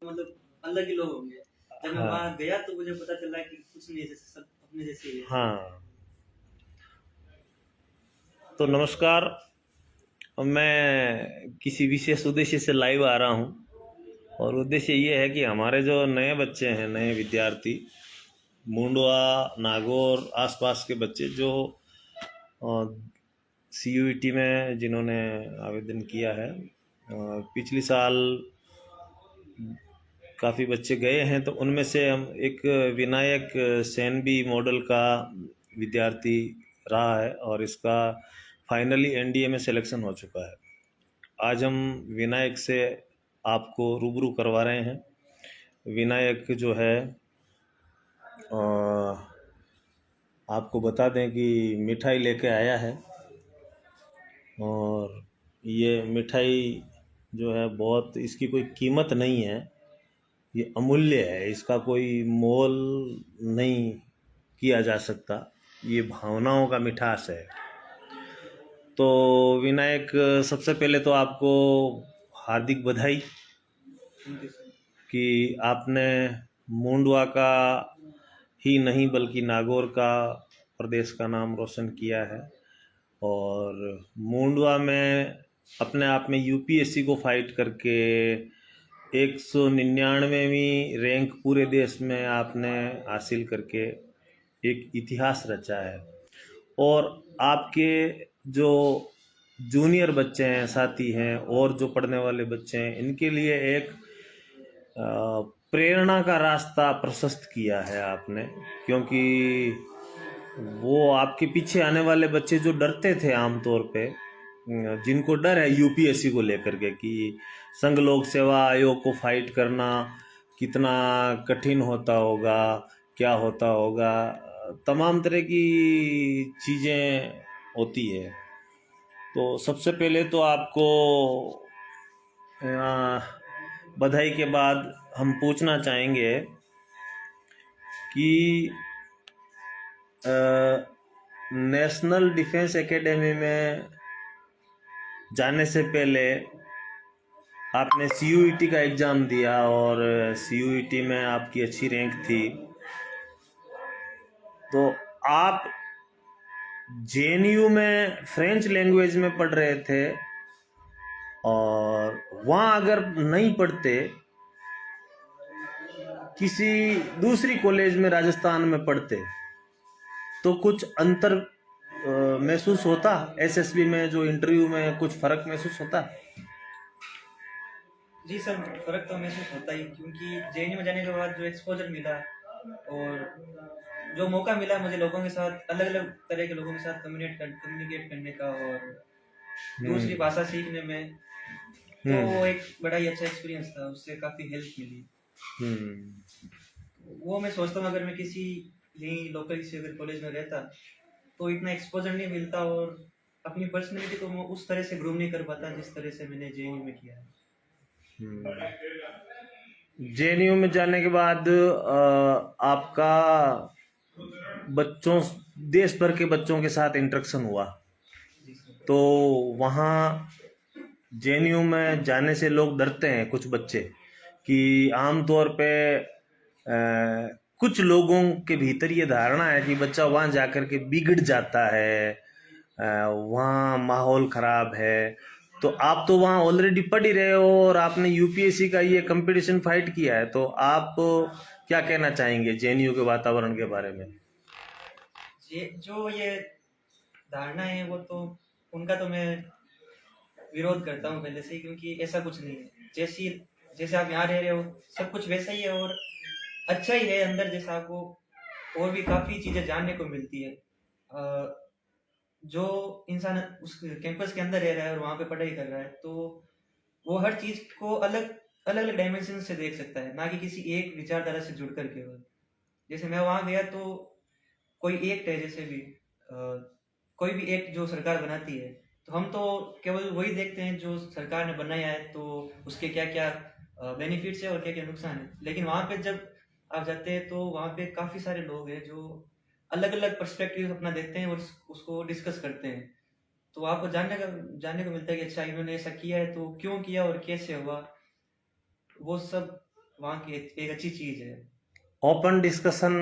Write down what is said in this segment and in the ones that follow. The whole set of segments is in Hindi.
मतलब अलग ही लोग होंगे। जब मैं हाँ वहाँ गया तो मुझे पता चला कि कुछ नहीं, जैसे सब अपने जैसे ही है। हाँ। तो नमस्कार, मैं किसी विशेष उद्देश्य से लाइव आ रहा हूँ और उद्देश्य ये है कि हमारे जो नए बच्चे हैं, नए विद्यार्थी, मुंडवा, नागौर आसपास के बच्चे जो CUET में जिन्होंने आवेदन किया है, पिछली साल काफ़ी बच्चे गए हैं, तो उनमें से हम एक विनायक सेनबी मॉडल का विद्यार्थी रहा है और इसका फाइनली NDA में सिलेक्शन हो चुका है। आज हम विनायक से आपको रूबरू करवा रहे हैं। विनायक जो है, आपको बता दें कि मिठाई लेके आया है और ये मिठाई जो है बहुत, इसकी कोई कीमत नहीं है, ये अमूल्य है, इसका कोई मोल नहीं किया जा सकता, ये भावनाओं का मिठास है। तो विनायक, सबसे पहले तो आपको हार्दिक बधाई कि आपने मुंडवा का ही नहीं बल्कि नागौर का, प्रदेश का नाम रोशन किया है और मुंडवा में अपने आप में UPSC को फाइट करके 199वीं रैंक पूरे देश में आपने हासिल करके एक इतिहास रचा है। और आपके जो जूनियर बच्चे हैं, साथी हैं और जो पढ़ने वाले बच्चे हैं, इनके लिए एक प्रेरणा का रास्ता प्रशस्त किया है आपने, क्योंकि वो आपके पीछे आने वाले बच्चे जो डरते थे आमतौर पे, जिनको डर है UPSC को लेकर के कि संघ लोक सेवा आयोग को फाइट करना कितना कठिन होता होगा, क्या होता होगा, तमाम तरह की चीज़ें होती है। तो सबसे पहले तो आपको बधाई के बाद हम पूछना चाहेंगे कि नेशनल डिफेंस एकेडमी में जाने से पहले आपने CUET का एग्ज़ाम दिया और CUET में आपकी अच्छी रैंक थी, तो आप JNU में फ्रेंच लैंग्वेज में पढ़ रहे थे और वहाँ अगर नहीं पढ़ते, किसी दूसरी कॉलेज में राजस्थान में पढ़ते, तो कुछ अंतर महसूस होता? SSB में जो इंटरव्यू में कुछ फ़र्क महसूस होता? जी सर, फर्क तो महसूस होता ही, क्योंकि JNU में जाने के बाद जो एक्सपोजर मिला और जो मौका मिला मुझे लोगों के साथ, अलग अलग तरह के लोगों के साथ कम्युनिकेट करने का और दूसरी भाषा सीखने में, तो वो एक बड़ा ही अच्छा एक्सपीरियंस था, उससे काफ़ी हेल्प मिली। वो मैं सोचता हूँ अगर मैं किसी यहीं लोकल किसी अगर कॉलेज में रहता तो इतना एक्सपोजर नहीं मिलता और अपनी पर्सनैलिटी को मैं उस तरह से ग्रूम नहीं कर पाता जिस तरह से मैंने JNU में किया है। JNU में जाने के बाद आपका बच्चों, देश भर के बच्चों के साथ इंटरेक्शन हुआ, तो वहाँ JNU में जाने से लोग डरते हैं, कुछ बच्चे, कि आमतौर पे कुछ लोगों के भीतर ये धारणा है कि बच्चा वहाँ जाकर के बिगड़ जाता है, वहाँ माहौल ख़राब है। तो आप तो वहाँ ऑलरेडी पढ़ ही रहे हो और आपने UPSC का ये कंपटीशन फाइट किया है, तो आप क्या कहना चाहेंगे JNU के वातावरण के बारे में? जो ये धारणा है वो तो उनका तो मैं विरोध करता हूँ पहले से ही, क्योंकि ऐसा कुछ नहीं है। जैसे आप यहाँ रह रहे हो सब कुछ वैसा ही है और अच्छा ही है अंदर, जैसा आपको और भी काफ़ी चीज़ें जानने को मिलती है। जो इंसान उस कैंपस के अंदर रह रहा है और वहाँ पे पढ़ाई कर रहा है, तो वो हर चीज़ को अलग अलग अलग डायमेंशन से देख सकता है, ना कि किसी एक विचारधारा से जुड़ करके। जैसे मैं वहाँ गया तो कोई एक्ट है, जैसे भी कोई भी एक्ट जो सरकार बनाती है, तो हम तो केवल वही देखते हैं जो सरकार ने बनाया है, तो उसके क्या क्या बेनिफिट्स है और क्या क्या नुकसान है। लेकिन वहाँ पे जब आप जाते हैं तो वहाँ पे काफ़ी सारे लोग हैं जो अलग अलग पर्सपेक्टिव अपना देखते हैं और उसको डिस्कस करते हैं। तो आपको जानने को मिलता है कि अच्छा इन्होंने ऐसा किया है तो क्यों किया और कैसे हुआ, वो सब वहाँ की एक अच्छी चीज है। ओपन डिस्कशन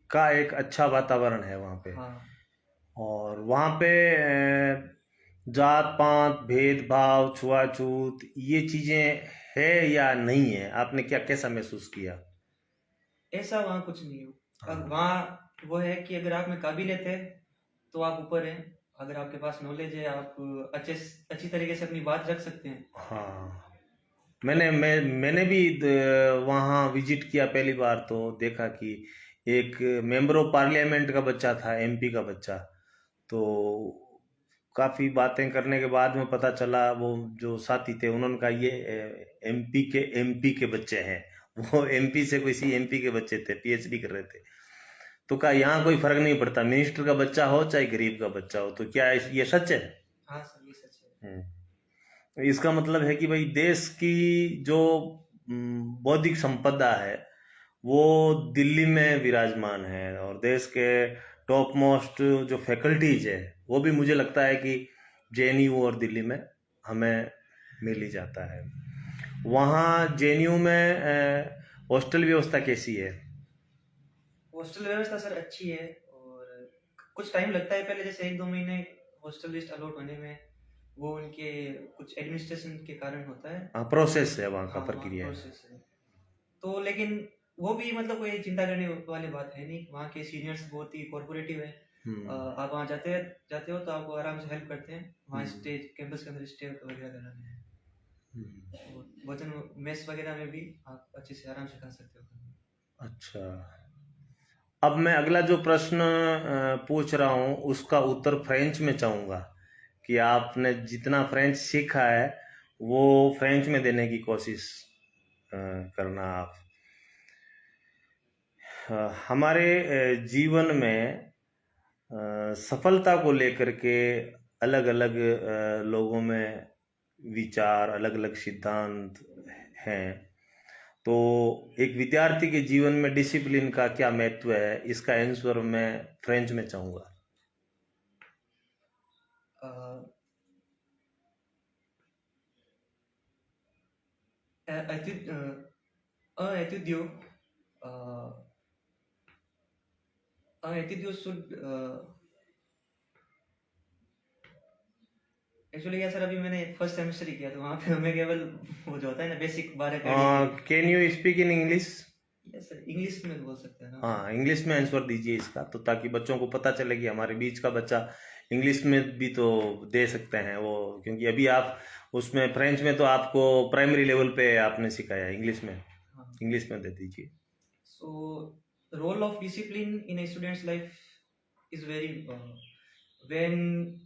का एक अच्छा वातावरण है वहाँ पे। हाँ और वहाँ पे जात पात भेदभाव छुआछूत ये चीजें है या नहीं है, आपने क्या कैसा महसूस किया? ऐसा वहाँ कुछ नहीं है। हाँ वहाँ वो है कि अगर आप में काबिलियत है तो आप ऊपर हैं, अगर आपके पास नॉलेज है आप अच्छी तरीके से अपनी बात रख सकते हैं। हाँ, मैंने भी वहाँ विजिट किया पहली बार, तो देखा कि एक मेंबर ऑफ पार्लियामेंट का बच्चा था, एमपी का बच्चा। तो काफ़ी बातें करने के बाद में पता चला, वो जो साथी थे उन्होंने कहा ये एमपी के बच्चे हैं। वो एमपी से किसी एमपी के बच्चे थे, पीएचडी कर रहे थे। तो कहा यहाँ कोई फर्क नहीं पड़ता, मिनिस्टर का बच्चा हो चाहे गरीब का बच्चा हो। तो क्या ये सच है? हाँ सर, ये सच है। इसका मतलब है कि भाई देश की जो बौद्धिक संपदा है वो दिल्ली में विराजमान है, और देश के टॉप मोस्ट जो फैकल्टीज है वो भी मुझे लगता है कि जेएनयू और दिल्ली में हमें मिल ही जाता है। वहाँ जेएनयू में हॉस्टल व्यवस्था कैसी है? हॉस्टल व्यवस्था सर अच्छी है, और कुछ टाइम लगता है, पहले जैसे 1-2 महीने हॉस्टल लिस्ट अलॉट होने में, वो उनके कुछ एडमिनिस्ट्रेशन के कारण होता है। हाँ, प्रोसेस है वहाँ का, हाँ, वहाँ प्रक्रिया है। प्रोसेस है। तो लेकिन वो भी मतलब कोई चिंता करने वाली बात है नहीं, वहाँ के सीनियर्स बहुत ही कोऑपरेटिव है। आप वहाँ जाते हो तो आपको आराम से हेल्प करते हैं, वहाँ स्टे कैंपस के अंदर स्टे वगैरह कराने में, और भोजन मेस वगैरह में भी आप अच्छे से आराम से खा सकते हो। अच्छा, अब मैं अगला जो प्रश्न पूछ रहा हूँ उसका उत्तर फ्रेंच में चाहूँगा, कि आपने जितना फ्रेंच सीखा है वो फ्रेंच में देने की कोशिश करना आप। हमारे जीवन में सफलता को लेकर के अलग अलग लोगों में विचार, अलग अलग सिद्धांत हैं। तो एक विद्यार्थी के जीवन में डिसिप्लिन का क्या महत्व है, इसका आंसर मैं फ्रेंच में चाहूँगा। Un étudiant, uh, un étudiant should actually क्या सर, अभी मैंने फर्स्ट सेमेस्टर ही किया, तो वहाँ पे हमें केवल वो जो होता है ना basic 12 credit can you speak in English? की। यस सर, इंग्लिश में बोल सकते हैं ना। हाँ, इंग्लिश में आंसर दीजिए इसका, तो ताकि बच्चों को पता चले कि हमारे बीच का बच्चा इंग्लिश में भी तो दे सकते हैं वो, क्योंकि अभी आप उसमें फ्रेंच में तो आपको प्राइमरी लेवल पे आपने सिखाया, इंग्लिश में हाँ, इंग्लिश में दे दीजिए। so the role of discipline in a student's life is very when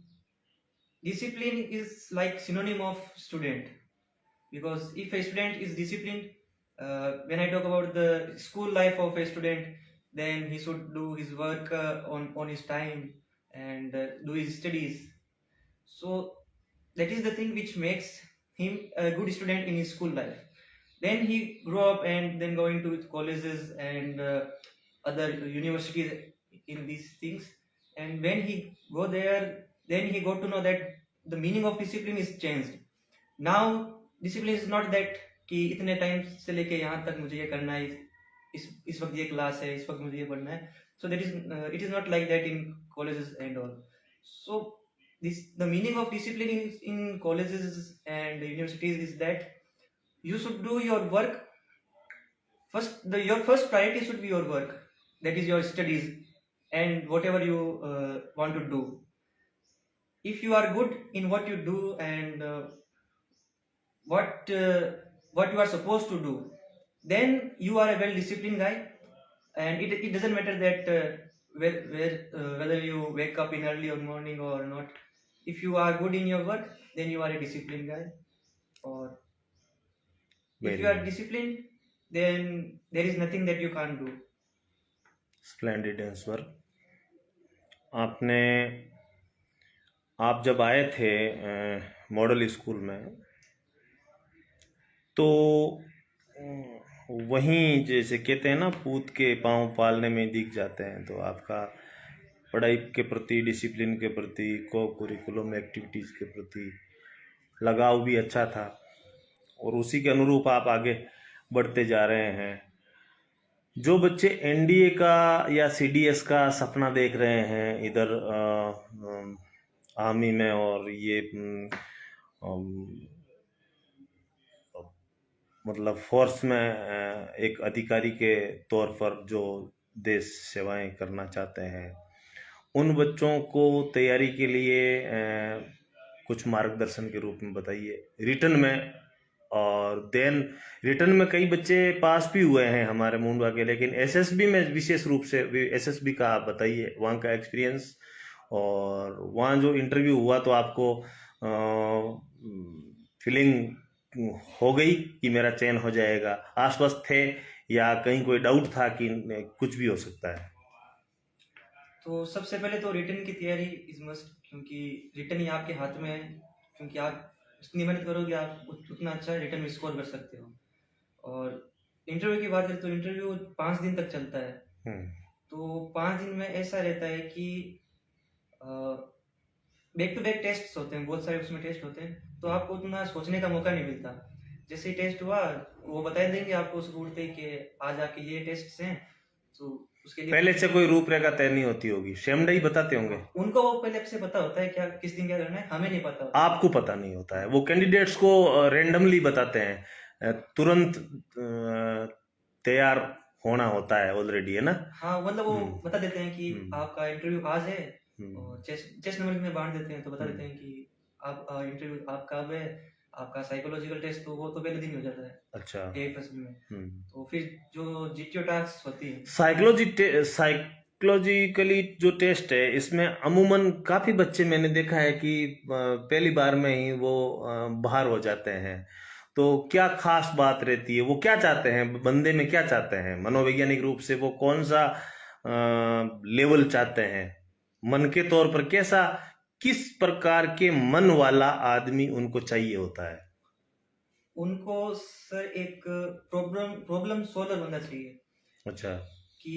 discipline is like synonym of student, because if a student is disciplined, when I talk about the school life of a student, then he should do his work on his time, and do his studies. So that is the thing which makes him a good student in his school life. Then he grow up and then going to colleges and other universities in these things, and when he go there, then he got to know that the meaning of discipline is changed. Now discipline is not that कि इतने टाइम से लेके यहाँ तक मुझे ये करना है, इस वक्त ये क्लास है, इस वक्त मुझे ये पढ़ना है. So that is it is not like that in colleges and all. So the meaning of discipline in colleges and universities is that you should do your work first. Your first priority should be your work, that is your studies and whatever you want to do. If you are good in what you do and what you are supposed to do, then you are a well disciplined guy, and it doesn't matter that whether you wake up in early or morning or not. If you are good in your work, then you are a disciplined guy. Or if Very you are good. disciplined, then there is nothing that you can't do. Splendid answer. आप जब आए थे मॉडल स्कूल में, तो वहीं जैसे कहते हैं ना, पूत के पाँव पालने में दिख जाते हैं, तो आपका पढ़ाई के प्रति, डिसिप्लिन के प्रति, को करिकुलम एक्टिविटीज़ के प्रति लगाव भी अच्छा था, और उसी के अनुरूप आप आगे बढ़ते जा रहे हैं। जो बच्चे एनडीए का या सीडीएस का सपना देख रहे हैं इधर आर्मी में, और ये मतलब फोर्स में एक अधिकारी के तौर पर जो देश सेवाएं करना चाहते हैं, उन बच्चों को तैयारी के लिए कुछ मार्गदर्शन के रूप में बताइए रिटर्न में। और देन रिटर्न में कई बच्चे पास भी हुए हैं हमारे मुंडवा के, लेकिन एसएसबी में विशेष रूप से एसएसबी का आप बताइए वहाँ का एक्सपीरियंस। और वहाँ जो इंटरव्यू हुआ तो आपको फीलिंग हो गई कि मेरा चयन हो जाएगा, आश्वस्त थे, या कहीं कोई डाउट था कि कुछ भी हो सकता है? तो सबसे पहले तो रिटर्न की तैयारी इज मस्ट, क्योंकि रिटर्न ही आपके हाथ में है। क्योंकि आप जितनी मेहनत करोगे आप उतना अच्छा रिटर्न में स्कोर कर सकते हो। और इंटरव्यू की बात करें तो इंटरव्यू 5 दिन तक चलता है। तो 5 दिन में ऐसा रहता है कि बैक टू बैक टेस्ट होते हैं, बहुत सारे उसमें टेस्ट होते हैं, तो आपको उतना सोचने का मौका नहीं मिलता। जैसे ही टेस्ट हुआ वो बता देंगे आपको सुबह उठते ही कि आज आपके ये टेस्ट हैं, तो उसके लिए पहले से कोई रूपरेखा तय नहीं होती होगी, शेमडा ही बताते होंगे उनको, वो पहले से पता होता है क्या किस दिन क्या करना है, हमें नहीं पता होता। आपको पता नहीं होता है, वो कैंडिडेट्स को रेंडमली बताते हैं, तुरंत तैयार होना होता है ऑलरेडी, है ना? हाँ, मतलब वो बता देते हैं कि आपका इंटरव्यू आज है, और चेस्ट नंबर में बांट देते हैं, तो बता देते हैं कि आप इंटरव्यू आपका अब है, आपका साइकोलॉजिकल टेस्ट तो वो तो पहले दिन हो जाता है। अच्छा। AFSB में तो फिर जो जीटीओ टास्क होती है, साइकोलॉजिकली जो टेस्ट है, इसमें अमूमन काफी बच्चे मैंने देखा है कि पहली बार में ही वो बाहर हो जाते हैं। तो क्या खास बात रहती है, वो क्या चाहते हैं, बंदे में क्या चाहते हैं मनोवैज्ञानिक रूप से, वो कौन सा लेवल चाहते हैं मन के तौर पर, कैसा, किस प्रकार के मन वाला आदमी उनको चाहिए होता है? उनको सर एक प्रॉब्लम सॉल्वर बनना चाहिए। अच्छा। कि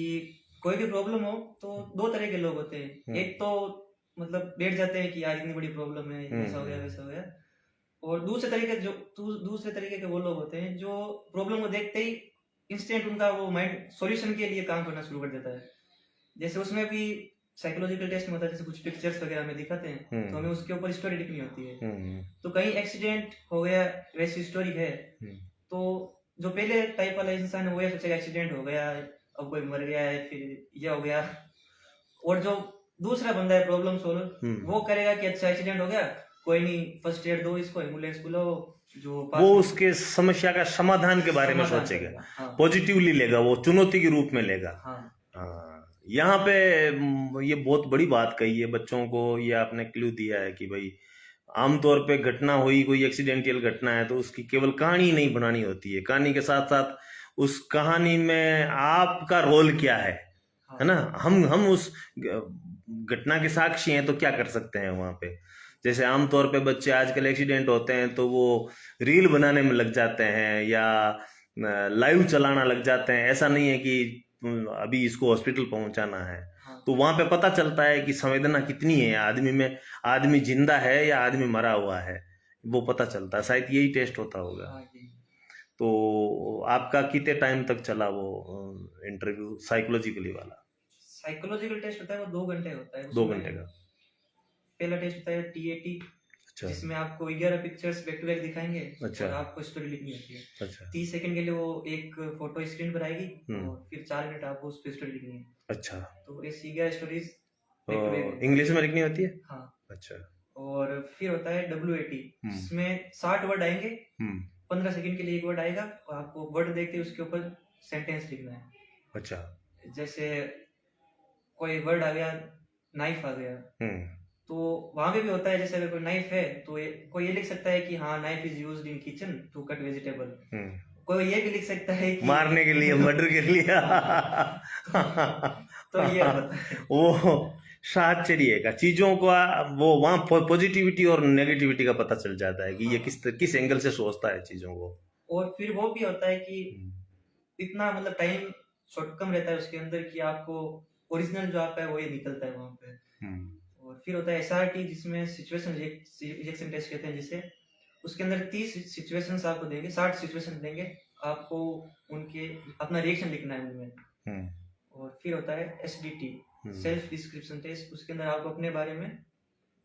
कोई भी प्रॉब्लम हो तो 2 तरह के लोग होते हैं। एक तो मतलब बैठ जाते हैं कि यार इतनी बड़ी प्रॉब्लम है, ऐसा हो गया वैसा हो गया। और दूसरे तरीके के वो लोग होते हैं जो प्रॉब्लम को देखते ही इंस्टेंट उनका वो माइंड सॉल्यूशन के लिए काम करना शुरू कर देता है। जैसे उसमें भी साइकोलॉजिकल टेस्ट में होता है, जैसे कुछ पिक्चर्स वगैरह में दिखाते हैं, तो हमें उसके ऊपर स्टोरी लिखनी होती है। तो कहीं एक्सीडेंट हो गया वैसी स्टोरी है, तो जो पहले टाइप वाला इंसान है वो ये सोचेगा एक्सीडेंट हो गया, अब कोई मर गया है, फिर ये हो गया। और जो दूसरा बंदा है प्रॉब्लम सॉल्वर, वो करेगा कि अच्छा एक्सीडेंट हो गया, कोई नहीं, फर्स्ट एड दो इसको, एम्बुलेंस बुलाओ, जो वो उसके समस्या का समाधान के बारे में सोचेगा, हाँ। पॉजिटिवली लेगा, वो चुनौती के रूप में लेगा। हाँ। यहाँ पे ये बहुत बड़ी बात कही है बच्चों को, ये आपने क्लू दिया है कि भाई आमतौर पे घटना हुई, कोई एक्सीडेंटल घटना है, तो उसकी केवल कहानी नहीं बनानी होती है, कहानी के साथ साथ उस कहानी में आपका रोल क्या है ना? हम उस घटना के साक्षी हैं, तो क्या कर सकते हैं वहां पे? जैसे आमतौर पे बच्चे आजकल एक्सीडेंट होते हैं तो वो रील बनाने में लग जाते हैं या लाइव चलाना लग जाते हैं, ऐसा नहीं है कि अभी इसको हॉस्पिटल पहुंचाना है। तो वहां पे पता चलता है कि संवेदना कितनी है आदमी में, आदमी जिंदा है या आदमी मरा हुआ है, वो पता चलता है। शायद यही टेस्ट होता होगा। तो आपका कितने टाइम तक चला वो इंटरव्यू साइकोलॉजिकली वाला? साइकोलॉजिकल टेस्ट होता है वो 2 घंटे होता है। 2 घंटे का पहला टेस्ट होता है TAT, अच्छा। जिसमें आपको 11 पिक्चर्स बैक टू बैक दिखाएंगे। अच्छा। और आपको स्टोरी लिखनी होती है। अच्छा। 30 सेकंड के लिए वो एक फोटो स्क्रीन पर आएगी, और फिर 4 मिनट आपको उस पर स्टोरी लिखनी है। अच्छा। तो ऐसी 11 स्टोरीज इंग्लिश में लिखनी होती है? हाँ। अच्छा। और फिर होता है WAT, जिसमें 60 वर्ड आएंगे, 15 सेकंड के लिए एक वर्ड आएगा, और आपको वर्ड देख के उसके ऊपर सेंटेंस लिखना है। अच्छा। जैसे कोई वर्ड आ गया, नाइफ आ गया, तो वहां पे भी होता है, जैसे अगर कोई नाइफ है तो कोई ये लिख सकता है कि हाँ knife is used in kitchen to cut vegetable. कोई ये भी लिख सकता है कि मारने के लिए, मर्डर के लिए। तो ये होता है। वो साहचर्य का चीजों का, वो वहाँ पॉजिटिविटी और नेगेटिविटी का पता चल जाता है कि ये किस एंगल से सोचता है चीजों को। और फिर वो भी होता है कि इतना मतलब टाइम शॉर्ट कम रहता है उसके अंदर कि आपको ओरिजिनल जो आपका है वो ये निकलता है वहां पे। और फिर होता है SRT, जिसमें सिचुएशन रिजेक्शन टेस्ट कहते हैं, जिसे उसके अंदर 30 सिचुएशंस आपको देंगे, 60 सिचुएशन देंगे, आपको उनके अपना रिएक्शन लिखना है उनमें। हम्म और फिर होता है SDT, सेल्फ डिस्क्रिप्शन टेस्ट। उसके अंदर आपको अपने बारे में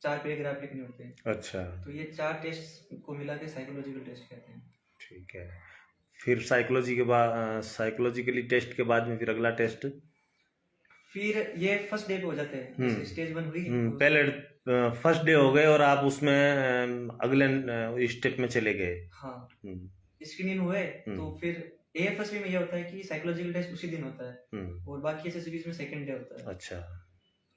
4 पैराग्राफ लिखने होते हैं। अच्छा तो ये 4 टेस्ट को मिला के साइकोलॉजिकल टेस्ट कहते हैं। ठीक है। फिर साइकोलॉजिकली टेस्ट के बाद में फिर अगला टेस्ट? फिर ये फर्स्ट डे पे हो जाते हैं, जैसे स्टेज 1 हुई तो पहले फर्स्ट डे हो गए और आप उसमें अगले स्टेप में चले गए। हाँ हम्म स्क्रीनिंग हुए तो फिर AFSB में ये होता है कि साइकोलॉजिकल टेस्ट उसी दिन होता है और बाकी SSBs में सेकंड डे होता है। अच्छा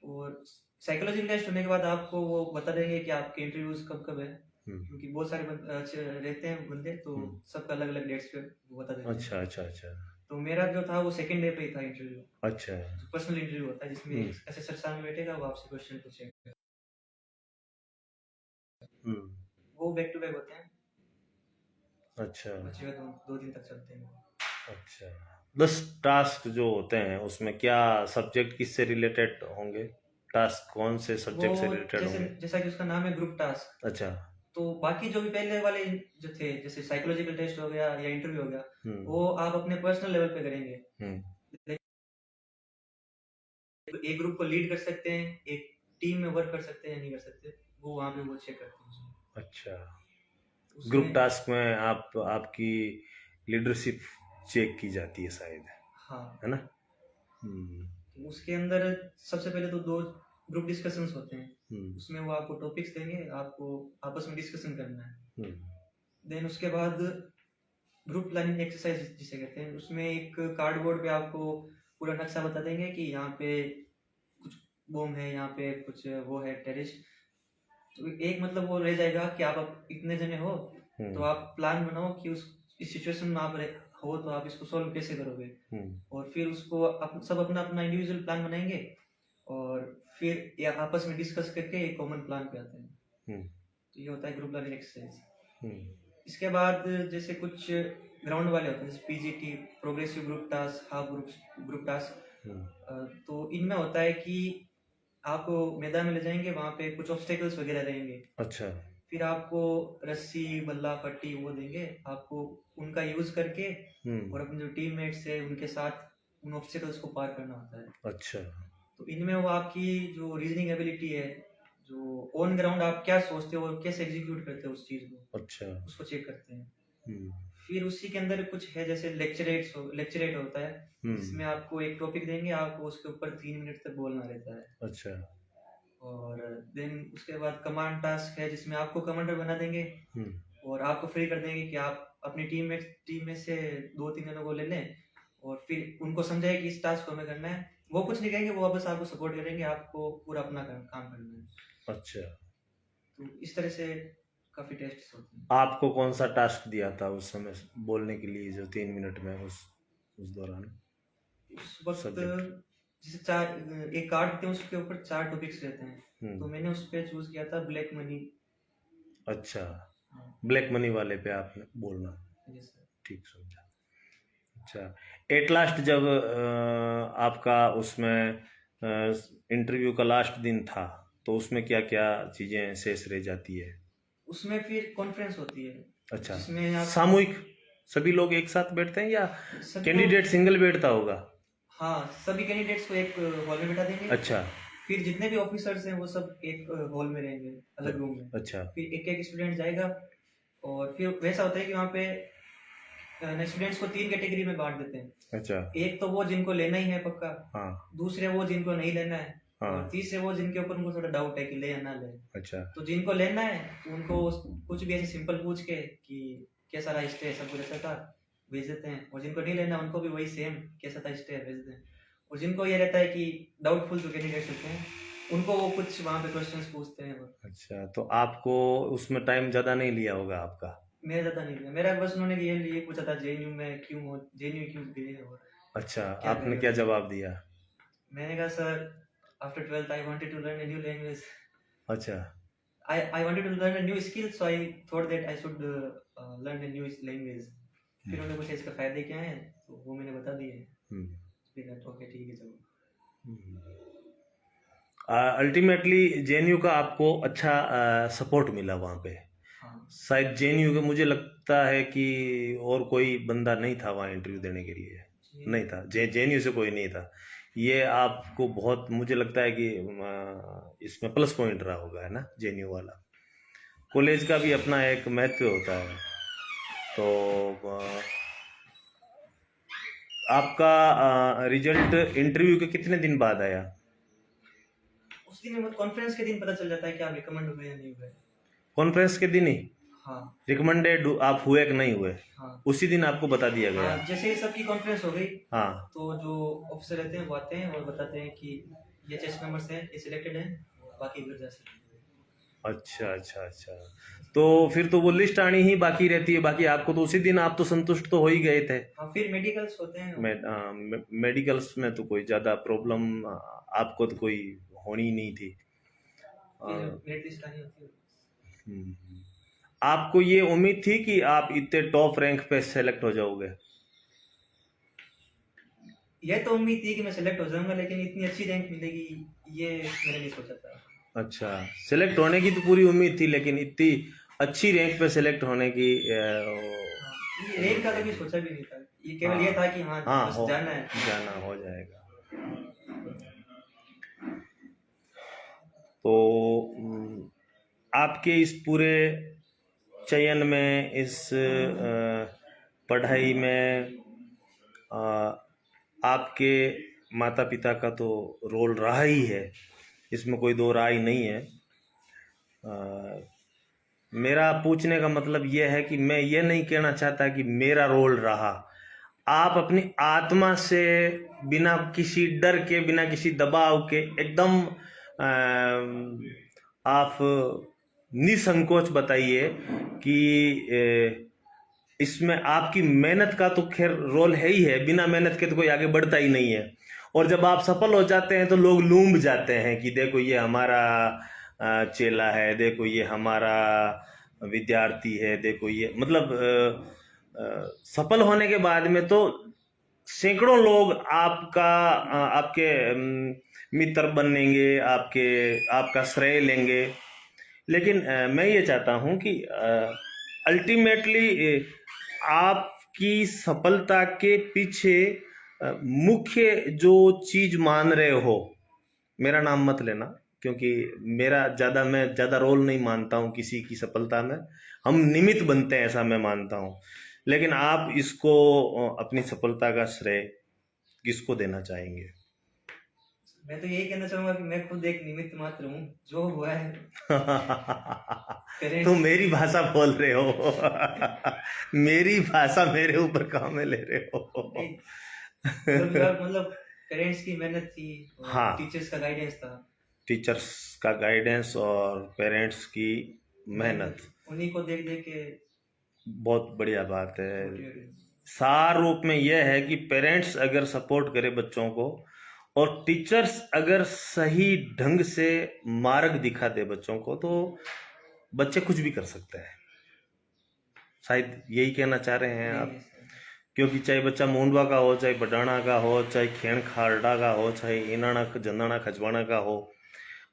और साइकोलॉजिकल टेस्ट होने के बाद आपको वो बता देंगे कि आपके इंटरव्यूज कब कब है, क्योंकि बहुत सारे रहते हैं बंदे, तो सबका अलग अलग डेट्स पे वो बता देते हैं। अच्छा अच्छा अच्छा। तो मेरा जो था वो सेकंड डे पे ही था इंटरव्यू। अच्छा पर्सनल इंटरव्यू होता है जिसमें असेसर सामने बैठेगा, वो आपसे क्वेश्चन पूछेगा। वो बैक टू बैक होते हैं। अच्छा बचे हुए 2 दिन तक चलते हैं। अच्छा। 10 टास्क जो होते हैं उसमें क्या सब्जेक्ट किससे रिलेटेड होंगे? टास्क कौन से सब्जेक्ट से वो रिलेटेड जैसे होंगे? जैसा कि उसका नाम है ग्रुप टास्क। अच्छा तो बाकी जो भी पहले वाले जो थे, जैसे साइकोलॉजिकल टेस्ट हो गया या इंटरव्यू हो गया, वो आप अपने पर्सनल लेवल पे करेंगे। एक ग्रुप को लीड कर सकते हैं, एक टीम में वर्क कर सकते हैं या नहीं कर सकते, वो वहाँ पे वो चेक करते हैं उसमें। अच्छा। ग्रुप टास्क में आपकी लीडरशिप चेक की जाती है शायद, हाँ है ना? तो उसके अंदर सबसे पहले तो 2 ग्रुप डिस्कशंस होते हैं। उसमें वो आपको टॉपिक्स देंगे, आपको आपस में डिस्कशन करना है। देन उसके बाद ग्रुप प्लानिंग एक्सरसाइज जिसे कहते हैं, उसमें एक कार्डबोर्ड पे आपको पूरा नक्शा बता देंगे कि यहाँ पे कुछ बॉम्ब है, यहाँ पे कुछ वो है टेररिस्ट। तो एक मतलब वो रह जाएगा कि आप इतने जने हो तो आप प्लान बनाओ कि इस सिचुएशन में आप हो तो आप इसको सॉल्व कैसे करोगे। और फिर उसको सब अपना अपना इंडिविजुअल प्लान बनाएंगे और फिर ये आपस में डिस्कस करके एक कॉमन प्लान पे आते हैं। तो ये होता है ग्रुप लर्निंग एक्सरसाइज। इसके बाद जैसे कुछ ग्राउंड वाले होते हैं, जैसे PGT, progressive group task, half group task. तो इनमें होता है कि आपको मैदान में ले जाएंगे, वहाँ पे कुछ ऑब्स्टेकल्स वगैरह रहेंगे। अच्छा। फिर आपको रस्सी, बल्ला, पट्टी वो देंगे, आपको उनका यूज करके और अपने जो टीममेट्स है उनके साथ उन ऑब्स्टेकल्स को पार करना होता है। अच्छा। तो इनमें वो आपकी जो रीजनिंग एबिलिटी है, जो ऑन ग्राउंड आप क्या सोचते हो और कैसे एग्जीक्यूट करते हो उस चीज को, अच्छा उसको चेक करते हैं। फिर उसी के अंदर कुछ है जैसे लेक्चरेट होता है, जिसमें आपको एक टॉपिक देंगे, आपको उसके ऊपर 3 मिनट तक बोलना रहता है। अच्छा। और देन उसके बाद कमांड टास्क है, जिसमें आपको कमांडर बना देंगे और आपको फ्री कर देंगे कि आप अपनी टीम में से 2-3 जनों को ले लें और फिर उनको समझाए कि इस टास्क को हमें करना है। वो कुछ नहीं कहेंगे, वो बस आपको सपोर्ट करेंगे, आपको पूरा अपना काम करना है। अच्छा। तो इस तरह से काफी टेस्ट होते हैं। आपको कौन सा टास्क दिया था उस समय बोलने के लिए, जो 3 मिनट में उस दौरान? उस वक्त जैसे एक कार्ड देते हैं, उसके ऊपर 4 टॉपिक्स रहते हैं। तो मैंने उस पे चूज किया था ब्लैक मनी। अच्छा, ब्लैक मनी वाले पे आपने बोलना। ठीक समझा। अच्छा, एट लास्ट जब आपका उसमें इंटरव्यू का लास्ट दिन था, तो उसमें क्या क्या चीजें शेष रह जाती है? उसमें फिर कॉन्फ्रेंस होती है। अच्छा, जिसमें सामूहिक सभी लोग एक साथ बैठते हैं या कैंडिडेट सिंगल बैठता होगा? हाँ, सभी कैंडिडेट्स को एक हॉल में बैठा देंगे। अच्छा। फिर जितने भी ऑफिसर्स हैं वो सब एक हॉल में रहेंगे, अलग रूम में। अच्छा। फिर एक एक स्टूडेंट जाएगा और फिर वैसा होता है कि वहाँ पे स्टूडेंट्स को 3 कैटेगरी में बांट देते हैं। अच्छा। एक तो वो जिनको लेना ही है पक्का, दूसरे वो जिनको नहीं लेना है, और तीसरे वो जिनके ऊपर उनको थोड़ा डाउट है कि ले या ना ले। अच्छा। तो जिनको लेना है उनको कुछ भी ऐसे सिंपल पूछ के कि कैसा रहा स्टे, सब कुछ ऐसा था, भेज देते हैं। और जिनको नहीं लेना उनको भी वही सेम कैसा था स्टे भेज देते हैं। और जिनको ये रहता है कि डाउटफुल जो कैंडिडेट्स होते हैं उनको वो कुछ वहाँ पे क्वेश्चंस पूछते हैं। अच्छा, तो आपको उसमें टाइम ज्यादा नहीं लिया होगा आपका? मेरा ज्यादा नहीं लिया, मेरा बस उन्होंने ये पूछा था JNU में JNU क्यों गए हो। अच्छा, आपने क्या जवाब दिया? मैंने कहा sir, after 12th I wanted to learn a new language. अच्छा। I wanted to learn a new skill, so I thought that I should learn a new language. फिर उन्होंने पूछा इसका फायदे क्या हैं, तो वो मैंने बता दिए। ओके ठीक है चलो। अल्टीमेटली JNU का आपको अच्छा सपोर्ट मिला वहाँ पे। हाँ। शायद जेएनयू के, मुझे लगता है कि और कोई बंदा नहीं था वहाँ इंटरव्यू देने के लिए, नहीं था, जेएनयू से कोई नहीं था। ये आपको बहुत, मुझे लगता है कि इसमें प्लस पॉइंट रहा होगा, है ना, जेएनयू वाला। कॉलेज का भी अपना एक महत्व होता है। तो आपका रिजल्ट इंटरव्यू के कितने दिन बाद आया? उस दिन कॉन्फ्रेंस के दिन पता चल जाता है कि आप रिकमेंड हुए या नहीं हुए। कॉन्फ्रेंस के दिन ही हाँ रिकमेंडेड आप हुए कि नहीं हुए, हाँ उसी दिन आपको बता दिया गया? हाँ, जैसे ही सबकी कॉन्फ्रेंस हो गई हाँ। तो जो ऑफिसर रहते हैं वो आते हैं और बताते हैं कि ये चेस्ट मेंबर्स हैं, ये सिलेक्टेड हैं, बाकी फिर जा सकते हैं। अच्छा अच्छा अच्छा, तो फिर तो वो लिस्ट आनी ही बाकी रहती है, बाकी आपको तो उसी दिन, आप तो संतुष्ट तो हो ही गए थे। हाँ, फिर मेडिकल्स होते हैं। मेडिकल्स में तो कोई ज़्यादा प्रॉब्लम आपको तो कोई होनी ही नहीं थी। फिर मेरिट लिस्ट आनी होती है। हम्म। आपको ये उम्मीद थी कि आप इतने टॉप रैंक पे सेलेक्ट हो जाओगे? यह तो उम्मीद थी कि मैं सेलेक्ट हो जाऊंगा, लेकिन इतनी अच्छी रैंक मिलेगी ये मैंने नहीं सोचा था। अच्छा, सेलेक्ट होने की तो पूरी उम्मीद थी, लेकिन इतनी अच्छी रैंक पे सेलेक्ट होने की ये रैंक का कभी सोचा भी नहीं था, ये केवल ये था कि हाँ बस जाना है, जाना हो जाएगा। तो आपके इस पूरे चयन में, इस पढ़ाई में आपके माता पिता का तो रोल रहा ही है, इसमें कोई दो राय नहीं है। मेरा पूछने का मतलब यह है कि मैं ये नहीं कहना चाहता कि मेरा रोल रहा। आप अपनी आत्मा से, बिना किसी डर के, बिना किसी दबाव के, एकदम आप निसंकोच बताइए कि इसमें आपकी मेहनत का तो खैर रोल है ही है, बिना मेहनत के तो कोई आगे बढ़ता ही नहीं है। और जब आप सफल हो जाते हैं तो लोग लूम्ब जाते हैं कि देखो ये हमारा चेला है, देखो ये हमारा विद्यार्थी है, देखो ये, मतलब सफल होने के बाद में तो सैकड़ों लोग आपके मित्र बनेंगे, आपका श्रेय लेंगे। लेकिन मैं ये चाहता हूँ कि अल्टीमेटली आपकी सफलता के पीछे मुख्य जो चीज मान रहे हो, मेरा नाम मत लेना, क्योंकि मैं ज़्यादा रोल नहीं मानता हूँ किसी की सफलता में, हम निमित्त बनते हैं ऐसा मैं मानता हूँ। लेकिन आप इसको अपनी सफलता का श्रेय किसको देना चाहेंगे? मैं तो यही कहना चाहूंगा कि मैं खुद एक निमित्त मात्र हूँ, जो हुआ है तो मेरी भाषा बोल रहे हो मेरी भाषा मेरे ऊपर काम में ले रहे हो मतलब पेरेंट्स की मेहनत थी, हाँ, टीचर्स का गाइडेंस था, टीचर्स का गाइडेंस और पेरेंट्स की मेहनत, उन्हीं को देख देख के बहुत बढ़िया बात है। सार रूप में यह है कि पेरेंट्स अगर सपोर्ट करे बच्चों को, और टीचर्स अगर सही ढंग से मार्ग दिखा दे बच्चों को, तो बच्चे कुछ भी कर सकते हैं। शायद यही कहना चाह रहे हैं आप, क्योंकि चाहे बच्चा मुंडवा का हो, चाहे बडाना का हो, चाहे खेण खारडा का हो, चाहे इनाना जंदाना खजवाना का हो,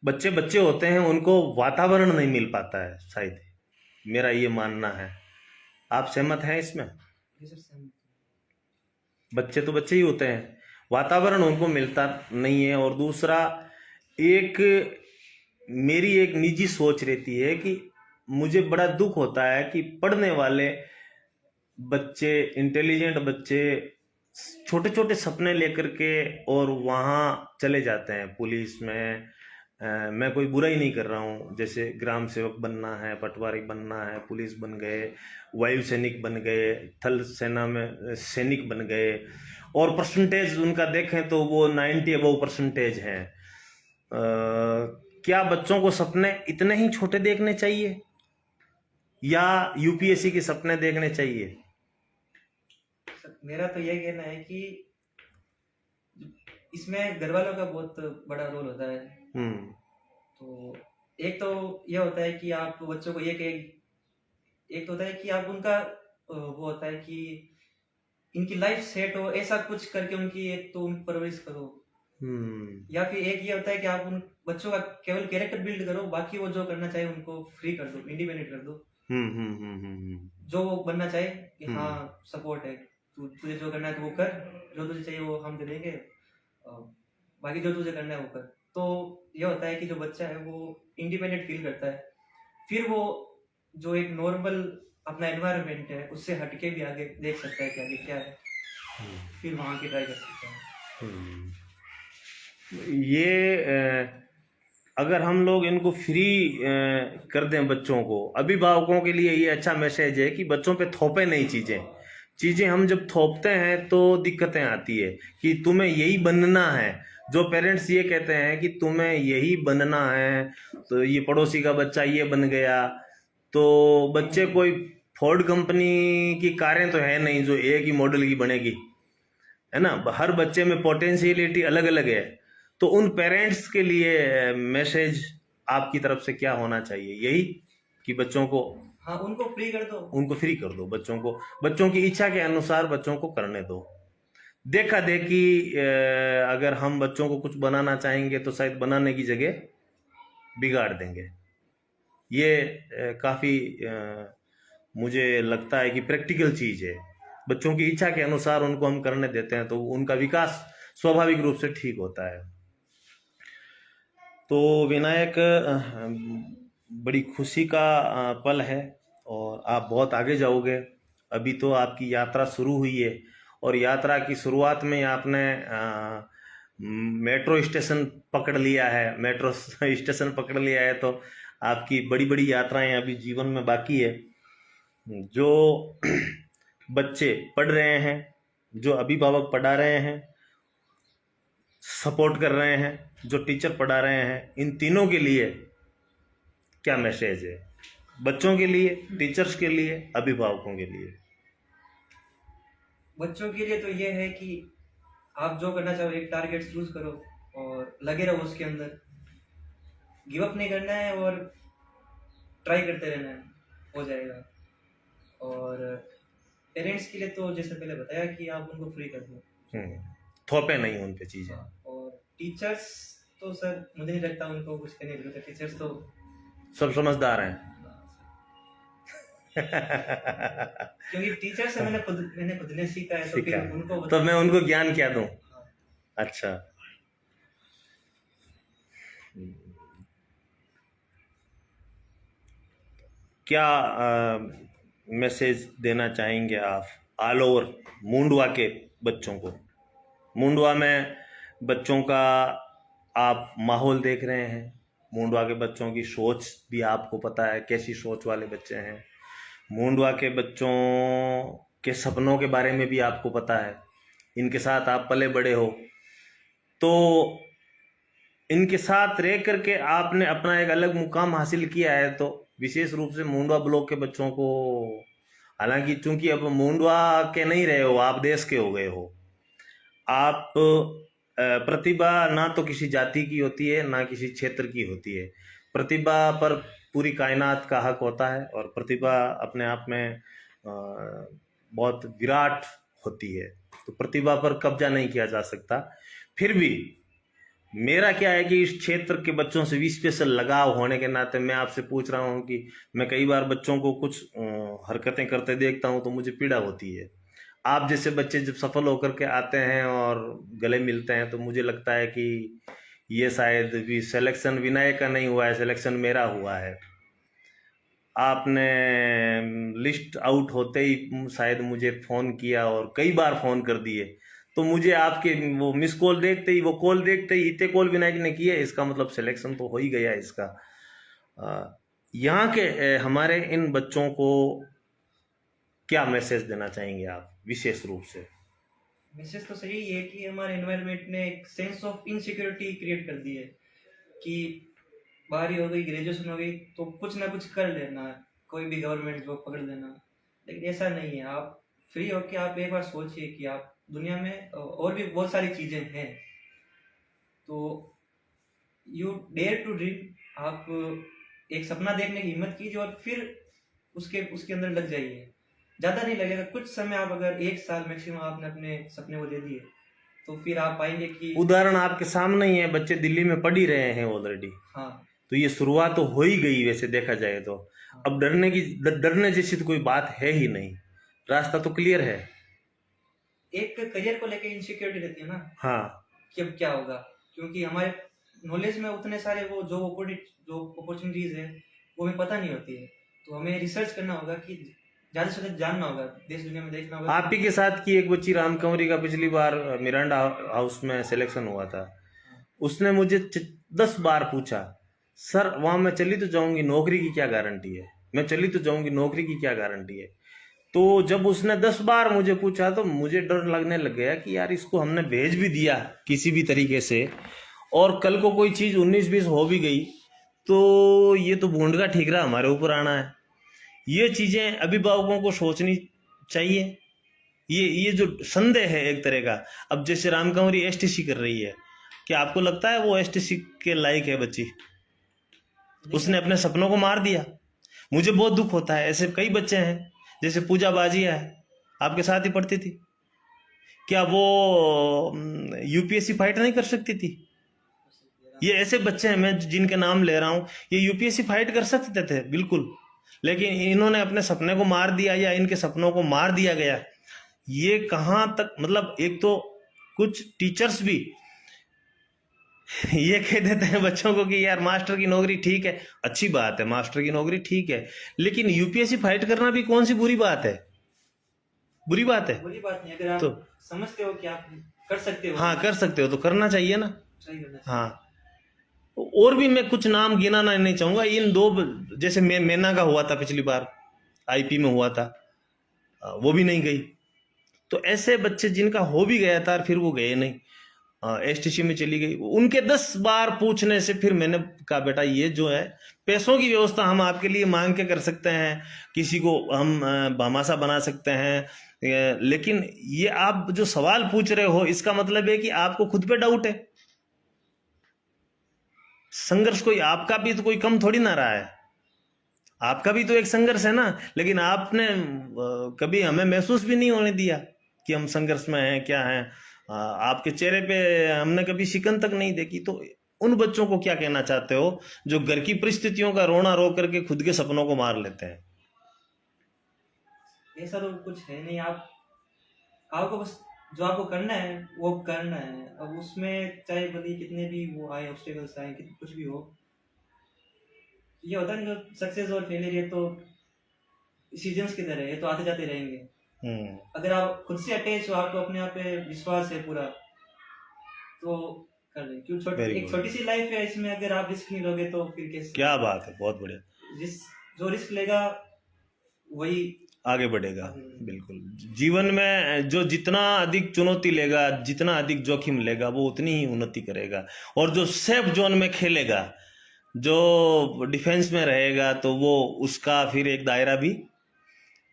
बच्चे बच्चे होते हैं, उनको वातावरण नहीं मिल पाता है, शायद मेरा ये मानना है। आप सहमत हैं इसमें? बच्चे तो बच्चे ही होते हैं, वातावरण उनको मिलता नहीं है। और दूसरा, मेरी एक निजी सोच रहती है कि मुझे बड़ा दुख होता है कि पढ़ने वाले बच्चे, इंटेलिजेंट बच्चे, छोटे छोटे सपने लेकर के और वहाँ चले जाते हैं पुलिस में। मैं कोई बुराई नहीं कर रहा हूँ, जैसे ग्राम सेवक बनना है, पटवारी बनना है, पुलिस बन गए, वायु सैनिक बन गए, थल सेना में सैनिक बन गए, और परसेंटेज उनका देखें तो वो 90 अबव परसेंटेज हैं। क्या बच्चों को सपने इतने ही छोटे देखने चाहिए, या यूपीएससी के सपने देखने चाहिए? मेरा तो यह कहना है कि इसमें घर वालों का बहुत बड़ा रोल होता है। तो एक तो यह होता है कि आप बच्चों को एक तो होता है कि आप उनका वो होता है कि इनकी लाइफ सेट हो, ऐसा कुछ करके उनकी एक तो उनकी परवरिश करो। या फिर एक ये होता है कि आप उन बच्चों का केवल कैरेक्टर बिल्ड करो, बाकी वो जो करना चाहे उनको फ्री कर दो, इंडिपेंडेंट कर दो। जो वो बनना चाहे कि हाँ सपोर्ट है, तुझे जो करना है तो वो कर, जो तुझे चाहिए वो हम दे देंगे, बाकी जो तुझे करना है वो कर। तो ये होता है कि जो बच्चा है वो इंडिपेंडेंट फील करता है, फिर वो जो एक नॉर्मल अपना एनवायरनमेंट है उससे हटके भी आगे देख सकता है कि आगे क्या है, फिर वहाँ की ट्राई कर सकता है। ये अगर हम लोग इनको फ्री कर दें बच्चों को, अभिभावकों के लिए ये अच्छा मैसेज है कि बच्चों पे थोपे नहीं चीज़ें हम जब थोपते हैं तो दिक्कतें आती है कि तुम्हें यही बनना है। जो पेरेंट्स ये कहते हैं कि तुम्हें यही बनना है, तो ये पड़ोसी का बच्चा ये बन गया, तो बच्चे कोई फोर्ड कंपनी की कारें तो है नहीं जो एक ही मॉडल की बनेगी, है ना। हर बच्चे में पोटेंशियलिटी अलग अलग है। तो उन पेरेंट्स के लिए मैसेज आपकी तरफ से क्या होना चाहिए? यही कि बच्चों को, हाँ उनको फ्री कर दो, उनको फ्री कर दो, बच्चों की इच्छा के अनुसार बच्चों को करने दो। देखा देखी अगर हम बच्चों को कुछ बनाना चाहेंगे तो शायद बनाने की जगह बिगाड़ देंगे। ये काफ़ी मुझे लगता है कि प्रैक्टिकल चीज़ है। बच्चों की इच्छा के अनुसार उनको हम करने देते हैं तो उनका विकास स्वाभाविक रूप से ठीक होता है। तो विनायक, बड़ी खुशी का पल है और आप बहुत आगे जाओगे। अभी तो आपकी यात्रा शुरू हुई है और यात्रा की शुरुआत में आपने मेट्रो स्टेशन पकड़ लिया है, तो आपकी बड़ी बड़ी यात्राएं अभी जीवन में बाकी है। जो बच्चे पढ़ रहे हैं, जो अभिभावक पढ़ा रहे हैं, सपोर्ट कर रहे हैं, जो टीचर पढ़ा रहे हैं, इन तीनों के लिए क्या मैसेज है? बच्चों के लिए, टीचर्स के लिए, अभिभावकों के लिए। बच्चों के लिए तो ये है कि आप जो करना चाहो एक टारगेट चूज करो और लगे रहो उसके अंदर, गिव अप नहीं करना है और ट्राई करते रहना है, हो जाएगा। और पेरेंट्स के लिए तो जैसे पहले बताया कि आप उनको फ्री कर दो, थोपे नहीं उन पे चीजें। और टीचर्स तो सर मुझे नहीं लगता उनको कुछ करने की जरूरत है, टीचर्स तो सब समझदार हैं। क्योंकि टीचर से मैंने खुद ने सीखा है, तो फिर उनको तो मैं उनको ज्ञान क्या दूं? अच्छा, क्या मैसेज देना चाहेंगे आप ऑल ओवर मुंडवा के बच्चों को? मुंडवा में बच्चों का आप माहौल देख रहे हैं, मुंडवा के बच्चों की सोच भी आपको पता है कैसी सोच वाले बच्चे हैं। मुंडवा के बच्चों के सपनों के बारे में भी आपको पता है, इनके साथ आप पले बड़े हो, तो इनके साथ रह करके आपने अपना एक अलग मुकाम हासिल किया है। तो विशेष रूप से मुंडवा ब्लॉक के बच्चों को, हालांकि चूंकि अब मुंडवा के नहीं रहे हो, आप देश के हो गए हो। आप प्रतिभा ना तो किसी जाति की होती है ना किसी क्षेत्र की होती है। प्रतिभा पर पूरी कायनात का हक होता है और प्रतिभा अपने आप में बहुत विराट होती है, तो प्रतिभा पर कब्जा नहीं किया जा सकता। फिर भी मेरा क्या है कि इस क्षेत्र के बच्चों से भी स्पेशल लगाव होने के नाते मैं आपसे पूछ रहा हूँ कि मैं कई बार बच्चों को कुछ हरकतें करते देखता हूँ तो मुझे पीड़ा होती है। आप जैसे बच्चे जब सफल होकर के आते हैं और गले मिलते हैं तो मुझे लगता है कि ये शायद भी सिलेक्शन विनय का नहीं हुआ है, सिलेक्शन मेरा हुआ है। आपने लिस्ट आउट होते ही शायद मुझे फ़ोन किया और कई बार फ़ोन कर दिए, तो मुझे आपके वो मिस कॉल देखते ही, वो कॉल देखते ही इतने कॉल विनायक ने किए, इसका मतलब सिलेक्शन तो हो ही गया इसका। यहाँ के हमारे इन बच्चों को क्या मैसेज देना चाहेंगे आप विशेष रूप से? मैसेज तो सही है कि हमारे एनवायरनमेंट ने एक सेंस ऑफ इनसिक्योरिटी क्रिएट कर दी है कि 12वीं हो गई, ग्रेजुएशन हो गई तो कुछ ना कुछ कर लेना, कोई भी गवर्नमेंट जॉब पकड़ लेना। लेकिन ऐसा नहीं है, आप फ्री होके आप एक बार सोचिए कि आप दुनिया में और भी बहुत सारी चीजें हैं, तो यू डेयर टू ड्रीम। आप एक सपना देखने की हिम्मत कीजिए और फिर उसके अंदर लग जाइए। ज़्यादा नहीं लगेगा, कुछ समय आप अगर 1 साल मैक्सिमम आपने अपने सपने को दे दिए तो फिर आप पाएंगे कि उदाहरण आपके सामने ही है, बच्चे दिल्ली में पढ़ ही रहे हैं ऑलरेडी। हाँ, तो ये शुरुआत तो हो ही गई वैसे देखा जाए तो। अब डरने जैसी तो कोई बात है ही नहीं, रास्ता तो क्लियर है। एक करियर को लेके इनसिक्योरिटी रहती है ना हाँ कि अब क्या होगा, क्योंकि हमारे नॉलेज में उतने सारे वो जो अपॉर्चुनिटीज है वो हमें पता नहीं होती है, तो हमें रिसर्च करना होगा कि ज्यादा से ज्यादा जानना होगा, देश दुनिया में देखना होगा। आप ही के साथ की एक बच्ची राम कंवरी का पिछली बार मिरांडा हाउस में सिलेक्शन हुआ था, उसने मुझे 10 बार पूछा, सर वहां मैं चली तो जाऊंगी, नौकरी की क्या गारंटी है, मैं चली तो जाऊंगी, नौकरी की क्या गारंटी है। तो जब उसने 10 बार मुझे पूछा तो मुझे डर लगने लग गया कि यार इसको हमने भेज भी दिया किसी भी तरीके से, और कल को कोई चीज 19-20 हो भी गई तो ये तो बूंद का ठीकरा हमारे ऊपर आना है। ये चीजें अभिभावकों को सोचनी चाहिए। ये जो संदेह है एक तरह का, अब जैसे राम कंवरी एसटीसी कर रही है, क्या आपको लगता है वो एसटीसी के लायक है बच्ची? उसने अपने सपनों को मार दिया। मुझे बहुत दुख होता है, ऐसे कई बच्चे हैं, जैसे पूजा बाजिया है, आपके साथ ही पढ़ती थी, क्या वो यूपीएससी फाइट नहीं कर सकती थी? ये ऐसे बच्चे हैं मैं जिनके नाम ले रहा हूं, ये यूपीएससी फाइट कर सकते थे बिल्कुल, लेकिन इन्होंने अपने सपने को मार दिया या इनके सपनों को मार दिया गया। ये कहां तक, मतलब एक तो कुछ टीचर्स भी ये कह देते हैं बच्चों को कि यार मास्टर की नौकरी ठीक है, अच्छी बात है, मास्टर की नौकरी ठीक है, लेकिन यूपीएससी फाइट करना भी कौन सी बुरी बात है? बुरी बात है? बुरी बात नहीं, अगर आप तो समझते हो कि आप कर सकते हो, हाँ कर सकते हो तो करना चाहिए ना। सही करना चाहिए। हाँ, और भी मैं कुछ नाम गिनाना नहीं चाहूंगा, इन दो, जैसे मैना का हुआ था पिछली बार, आईपी में हुआ था, वो भी नहीं गई। तो ऐसे बच्चे जिनका हो भी गया था फिर वो गए नहीं, एसटीसी में चली गई। उनके 10 बार पूछने से फिर मैंने कहा बेटा ये जो है पैसों की व्यवस्था हम आपके लिए मांग के कर सकते हैं, किसी को हम भामाशा बना सकते हैं, लेकिन ये आप जो सवाल पूछ रहे हो इसका मतलब है कि आपको खुद पे डाउट है। संघर्ष कोई आपका भी तो कोई कम थोड़ी ना रहा है, आपका भी तो एक संघर्ष है ना, लेकिन आपने कभी हमें महसूस भी नहीं होने दिया कि हम संघर्ष में हैं, क्या हैं। आपके चेहरे पे हमने कभी शिकन तक नहीं देखी। तो उन बच्चों को क्या कहना चाहते हो जो घर की परिस्थितियों का रोना रो करके खुद के सपनों को मार लेते हैं? ऐसा तो कुछ है नहीं, आपको बस जो आपको करना है वो करना है। अब उसमें चाहे भले कितने भी वो आए, ऑब्स्टेकल्स आए, कुछ भी हो, ये होता है जो सक्सेस और फेलियर, ये तो सीजन्स की तरह है, ये तो आते जाते रहेंगे। अगर आप खुद से अटैच हो, आपको अपने आप पे विश्वास है पूरा, तो कर ले। क्यों एक छोटी सी लाइफ है, इसमें अगर आप रिस्क नहीं लोगे तो फिर कैसे? क्या बात है, बहुत बढ़िया। जो रिस्क लेगा वही आगे बढ़ेगा। बिल्कुल, जीवन में जो जितना अधिक चुनौती लेगा, जितना अधिक जोखिम लेगा, वो उतनी ही उन्नति करेगा। और जो सेफ जोन में खेलेगा, जो डिफेंस में रहेगा, तो वो उसका फिर एक दायरा भी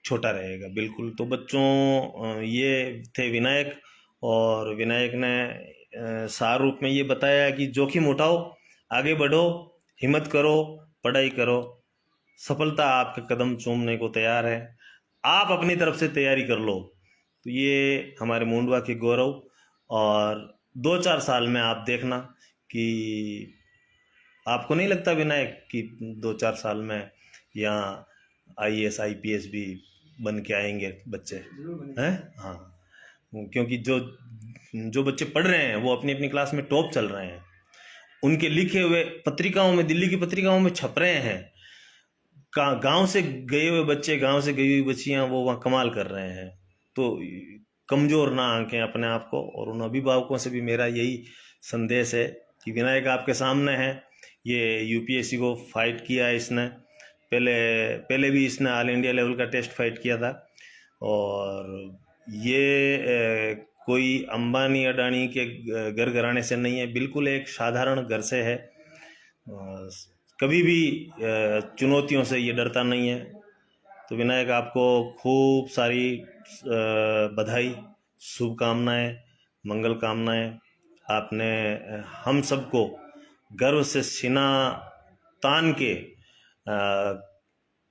छोटा रहेगा। बिल्कुल। तो बच्चों, ये थे विनायक, और विनायक ने सार रूप में ये बताया कि जोखिम उठाओ, आगे बढ़ो, हिम्मत करो, पढ़ाई करो, सफलता आपके कदम चूमने को तैयार है, आप अपनी तरफ से तैयारी कर लो। तो ये हमारे मुंडवा के गौरव, और 2-4 साल में आप देखना कि आपको नहीं लगता विनायक कि 2-4 साल में यहाँ आईएएस आईपीएस भी बन के आएंगे बच्चे हैं? हाँ, क्योंकि जो बच्चे पढ़ रहे हैं वो अपनी अपनी क्लास में टॉप चल रहे हैं, उनके लिखे हुए पत्रिकाओं में, दिल्ली की पत्रिकाओं में छप रहे हैं। गांव से गए हुए बच्चे, गांव से गई हुई बच्चियां वो वहाँ कमाल कर रहे हैं। तो कमजोर ना आंकें अपने आप को। और उन अभिभावकों से भी मेरा यही संदेश है कि विनायक आपके सामने है, ये यूपीएससी को फाइट किया है इसने, पहले भी इसने ऑल इंडिया लेवल का टेस्ट फाइट किया था। और ये कोई अंबानी अडानी के घर घराने से नहीं है, बिल्कुल एक साधारण घर से है। कभी भी चुनौतियों से ये डरता नहीं है। तो विनायक आपको खूब सारी बधाई, शुभकामनाएं, मंगल कामनाएं। आपने हम सबको गर्व से सीना तान के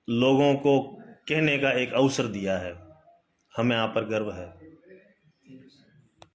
लोगों को कहने का एक अवसर दिया है, हमें आप पर गर्व है।